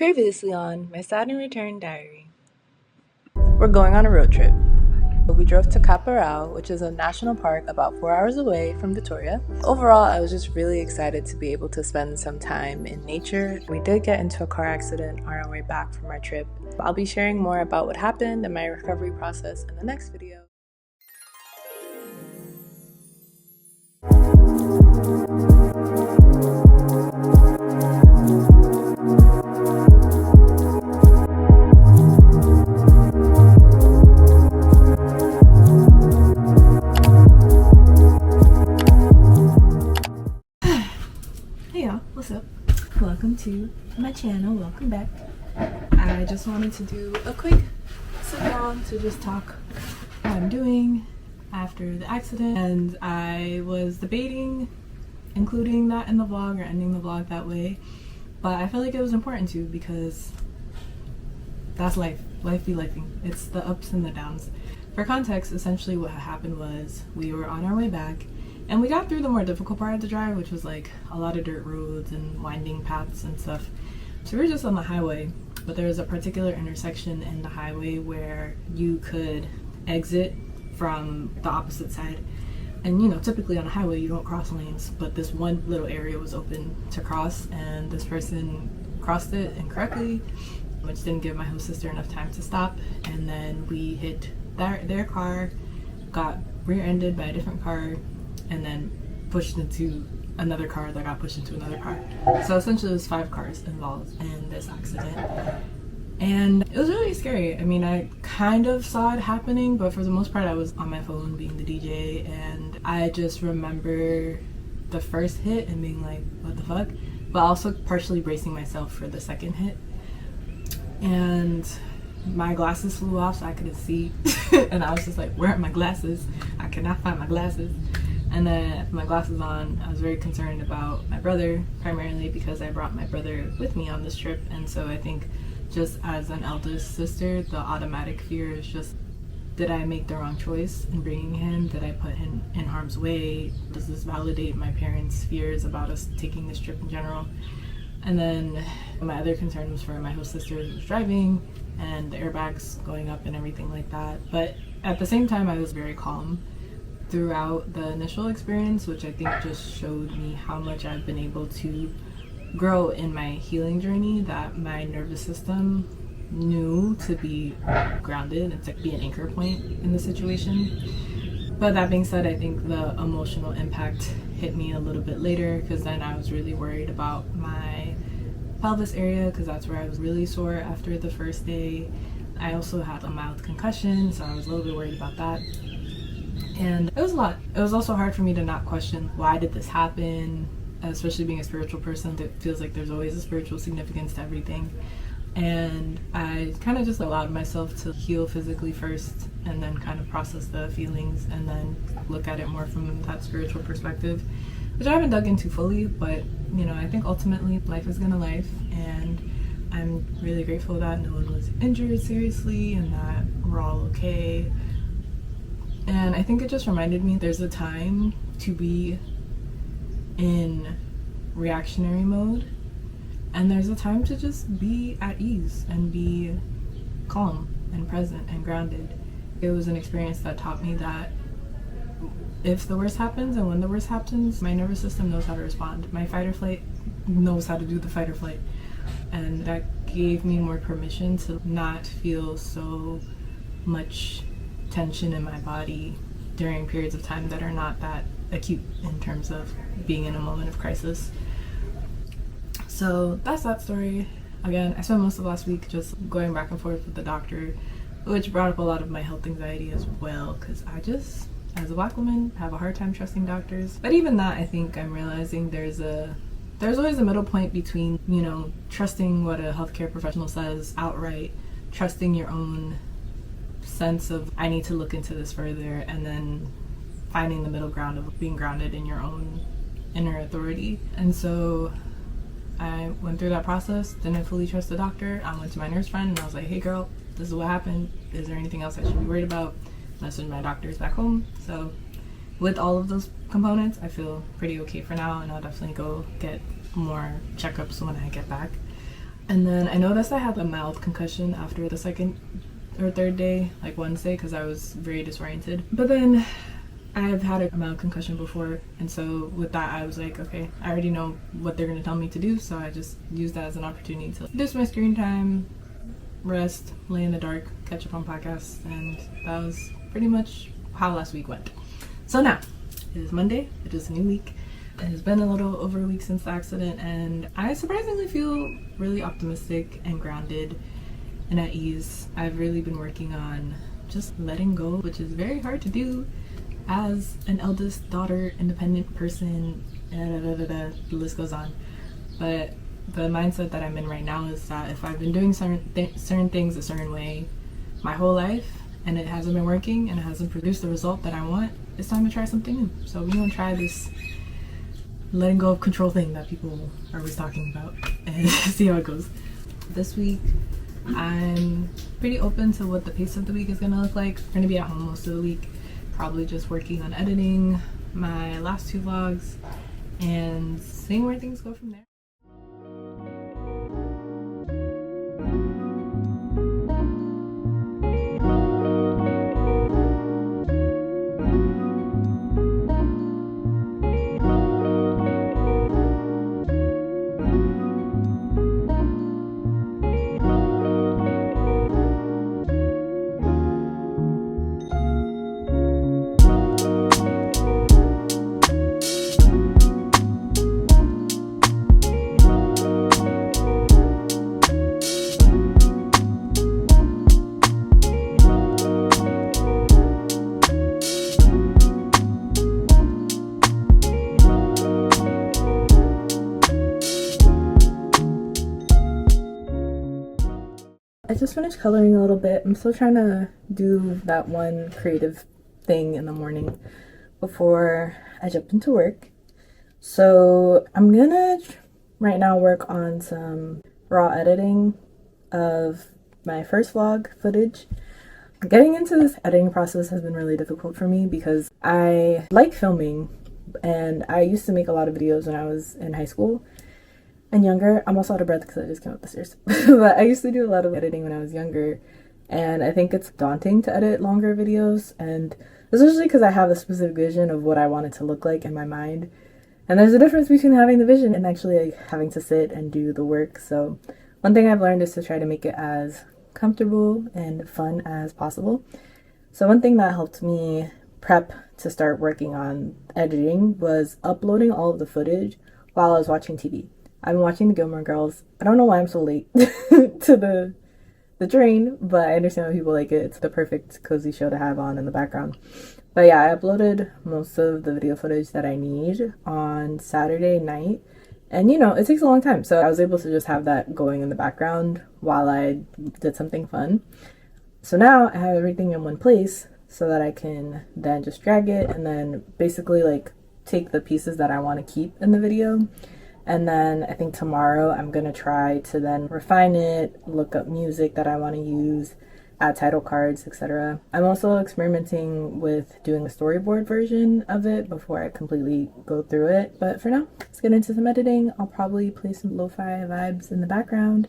Previously on my Saturn Return Diary. We're going on a road trip. We drove to Caporal, which is a national park about 4 hours away from Victoria. Overall, I was just really excited to be able to spend some time in nature. We did get into a car accident on our way back from our trip. I'll be sharing more about what happened and my recovery process in the next video. Hey y'all, what's up? Welcome to my channel, welcome back. I just wanted to do a quick sit down to just talk how I'm doing after the accident, and I was debating including that in the vlog or ending the vlog that way, but I feel like it was important to because that's life. Life be lifing. It's the ups and the downs. For context, essentially what happened was we were on our way back and we got through the more difficult part of the drive, which was like a lot of dirt roads and winding paths and stuff. So we were just on the highway, but there was a particular intersection in the highway where you could exit from the opposite side. And you know, typically on a highway you don't cross lanes, but this one little area was open to cross, and this person crossed it incorrectly, which didn't give my host sister enough time to stop, and then we hit their car, got rear-ended by a different car, and then pushed into another car that got pushed into another car. So essentially it was 5 cars involved in this accident. And it was really scary. I mean, I kind of saw it happening, but for the most part I was on my phone being the DJ, and I just remember the first hit and being like, what the fuck? But also partially bracing myself for the second hit. And my glasses flew off so I couldn't see. And I was just like, where are my glasses? I cannot find my glasses. And then I put my glasses on. I was very concerned about my brother, primarily because I brought my brother with me on this trip. And so I think just as an eldest sister, the automatic fear is just, did I make the wrong choice in bringing him? Did I put him in harm's way? Does this validate my parents' fears about us taking this trip in general? And then my other concern was for my host sister who was driving and the airbags going up and everything like that. But at the same time, I was very calm throughout the initial experience, which I think just showed me how much I've been able to grow in my healing journey, that my nervous system knew to be grounded and to be an anchor point in the situation. But that being said, I think the emotional impact hit me a little bit later, because then I was really worried about my pelvis area, because that's where I was really sore after the first day. I also had a mild concussion, so I was a little bit worried about that. And it was a lot. It was also hard for me to not question, why did this happen? Especially being a spiritual person, that feels like there's always a spiritual significance to everything. And I kind of just allowed myself to heal physically first, and then kind of process the feelings, and then look at it more from that spiritual perspective, which I haven't dug into fully, but you know, I think ultimately life is gonna life, and I'm really grateful that no one was injured seriously and that we're all okay. And I think it just reminded me there's a time to be in reactionary mode, and there's a time to just be at ease and be calm and present and grounded. It was an experience that taught me that if the worst happens, and when the worst happens, my nervous system knows how to respond. My fight or flight knows how to do the fight or flight. And that gave me more permission to not feel so much tension in my body during periods of time that are not that acute in terms of being in a moment of crisis. So that's that story. Again, I spent most of last week just going back and forth with the doctor, which brought up a lot of my health anxiety as well, because I just, as a Black woman, have a hard time trusting doctors. But even that, I think I'm realizing there's always a middle point between, you know, trusting what a healthcare professional says outright, trusting your own sense of, I need to look into this further, and then finding the middle ground of being grounded in your own inner authority. And so I went through that process, didn't fully trust the doctor. I went to my nurse friend and I was like, hey girl, this is what happened. Is there anything else I should be worried about? Messaged my doctors back home. So with all of those components, I feel pretty okay for now, and I'll definitely go get more checkups when I get back. And then I noticed I had a mild concussion after the second or third day, like Wednesday, because I was very disoriented. But then I've had a mild concussion before, and so with that I was like, okay, I already know what they're going to tell me to do, so I just used that as an opportunity to reduce my screen time, rest, lay in the dark, catch up on podcasts, and that was pretty much how last week went. So now, it is Monday, it is a new week. It has been a little over a week since the accident, and I surprisingly feel really optimistic and grounded and at ease. I've really been working on just letting go, which is very hard to do as an eldest daughter, independent person, the list goes on. But the mindset that I'm in right now is that if I've been doing certain things a certain way my whole life and it hasn't been working and it hasn't produced the result that I want, it's time to try something new. So we're gonna try this letting go of control thing that people are always talking about and see how it goes. This week I'm pretty open to what the pace of the week is gonna look like. I'm gonna be at home most of the week, probably just working on editing my last 2 vlogs and seeing where things go from there. I just finished coloring a little bit. I'm still trying to do that one creative thing in the morning before I jump into work. So I'm gonna right now work on some raw editing of my first vlog footage. Getting into this editing process has been really difficult for me because I like filming and I used to make a lot of videos when I was in high school and younger. I'm also out of breath because I just came up the stairs. But I used to do a lot of editing when I was younger, and I think it's daunting to edit longer videos, and especially because I have a specific vision of what I want it to look like in my mind. And there's a difference between having the vision and actually like, having to sit and do the work. So one thing I've learned is to try to make it as comfortable and fun as possible. So one thing that helped me prep to start working on editing was uploading all of the footage while I was watching TV. I've been watching the Gilmore Girls. I don't know why I'm so late to the train, but I understand why people like it. It's the perfect cozy show to have on in the background. But yeah, I uploaded most of the video footage that I need on Saturday night. And you know, it takes a long time. So I was able to just have that going in the background while I did something fun. So now I have everything in one place so that I can then just drag it and then basically like take the pieces that I want to keep in the video. And then I think tomorrow I'm going to try to then refine it, look up music that I want to use, add title cards, etc. I'm also experimenting with doing a storyboard version of it before I completely go through it. But for now, let's get into some editing. I'll probably play some lo-fi vibes in the background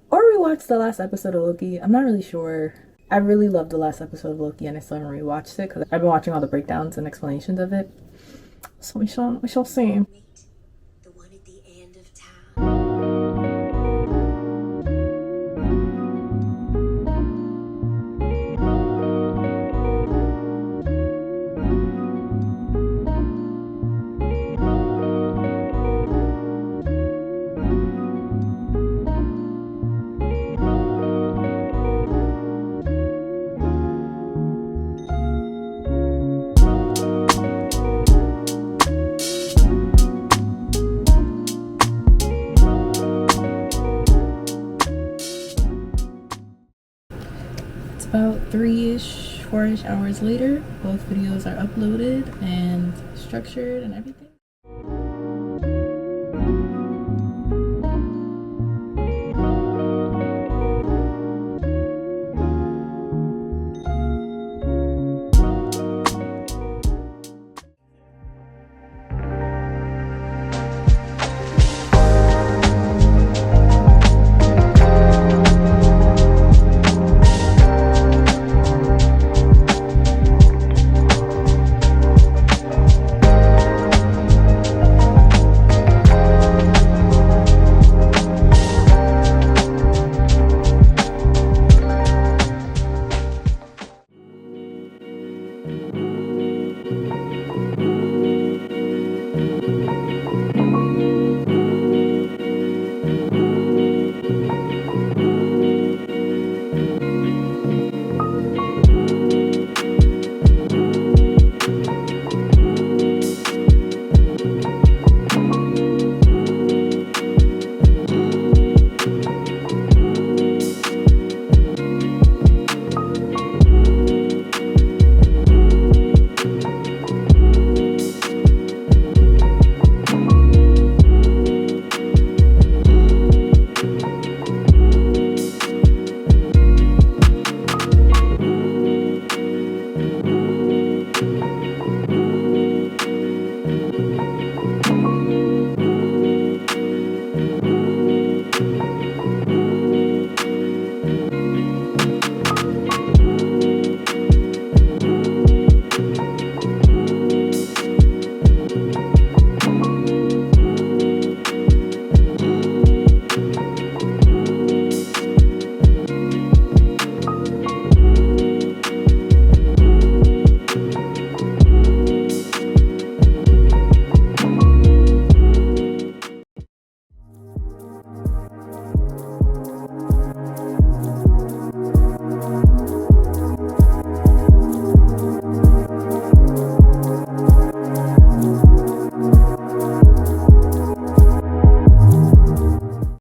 or rewatch the last episode of Loki. I'm not really sure. I really loved the last episode of Loki and I still haven't rewatched it because I've been watching all the breakdowns and explanations of it. So we shall see. About 3-ish, 4-ish hours later, both videos are uploaded and structured and everything.